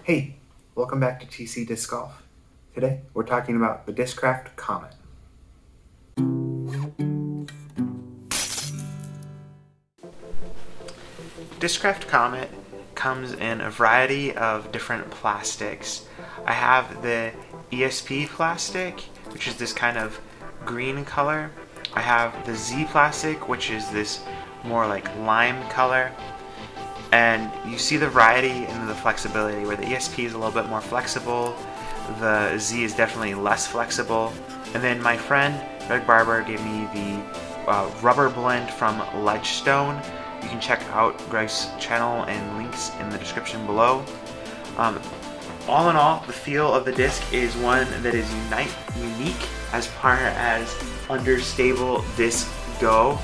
Hey, welcome back to TC Disc Golf. Today we're talking about the Discraft Comet. Discraft Comet comes in a variety of different plastics. I have the ESP plastic, which is this kind of green color. I have the Z plastic, which is this more like lime color. And you see the variety and the flexibility, where the ESP is a little bit more flexible, the Z is definitely less flexible. And then my friend Greg Barber gave me the rubber blend from Ledgestone. You can check out Greg's channel and links in the description below. All in all, the feel of the disc is one that is unique as far as understable discs go.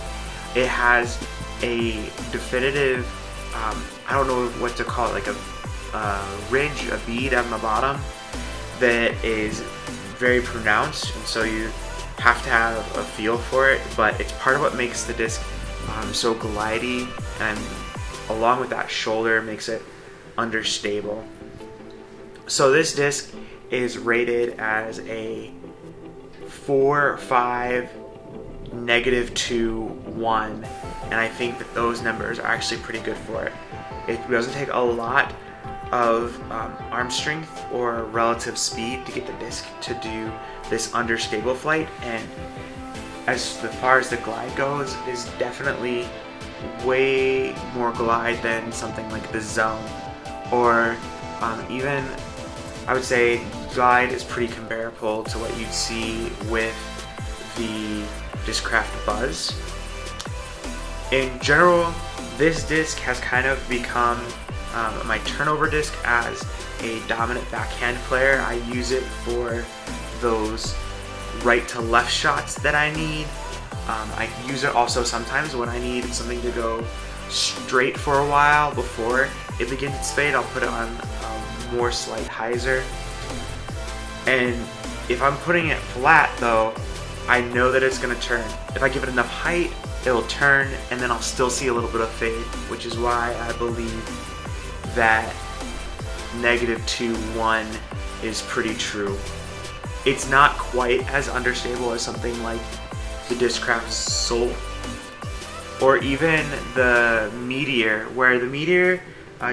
It has a definitive, I don't know what to call it, like a ridge, a bead on the bottom that is very pronounced, and so you have to have a feel for it, but it's part of what makes the disc so glidey, and along with that shoulder makes it understable. So this disc is rated as a 4, 5, -2, 1, and I think that those numbers are actually pretty good for it. It doesn't take a lot of arm strength or relative speed to get the disc to do this understable flight, and as far as the glide goes, it is definitely way more glide than something like the Zone, or even I would say glide is pretty comparable to what you'd see with the Discraft Buzz. In general, this disc has kind of become my turnover disc as a dominant backhand player. I use it for those right to left shots that I need. I use it also sometimes when I need something to go straight for a while before it begins its fade. I'll put it on more slight hyzer. And if I'm putting it flat though, I know that it's going to turn. If I give it enough height, it'll turn, and then I'll still see a little bit of fade, which is why I believe that -2, 1 is pretty true. It's not quite as understable as something like the Discraft Soul or even the Meteor, where the Meteor,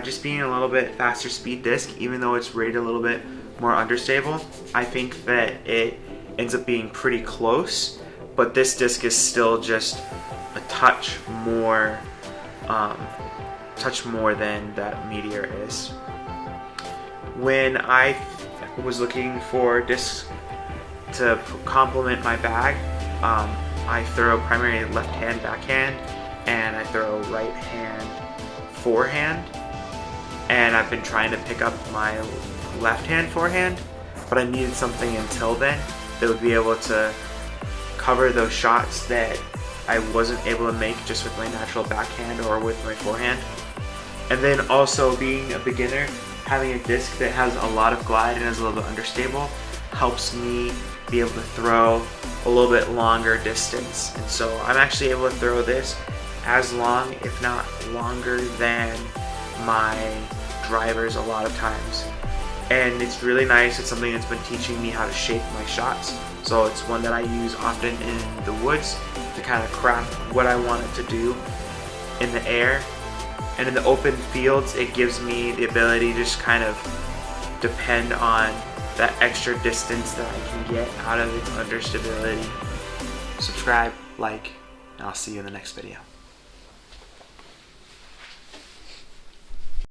just being a little bit faster speed disc, even though it's rated a little bit more understable, I think that it ends up being pretty close, but this disc is still just a touch more than that Meteor is. When I was looking for discs to complement my bag, I throw primarily left hand backhand, and I throw right hand forehand, and I've been trying to pick up my left hand forehand, but I needed something until then that would be able to cover those shots that I wasn't able to make just with my natural backhand or with my forehand. And then also, being a beginner, having a disc that has a lot of glide and is a little bit understable helps me be able to throw a little bit longer distance. And so I'm actually able to throw this as long, if not longer, than my drivers a lot of times. And it's really nice. It's something that's been teaching me how to shape my shots. So it's one that I use often in the woods to kind of craft what I want it to do in the air. And in the open fields, it gives me the ability to just kind of depend on that extra distance that I can get out of its understability. Subscribe, like, and I'll see you in the next video.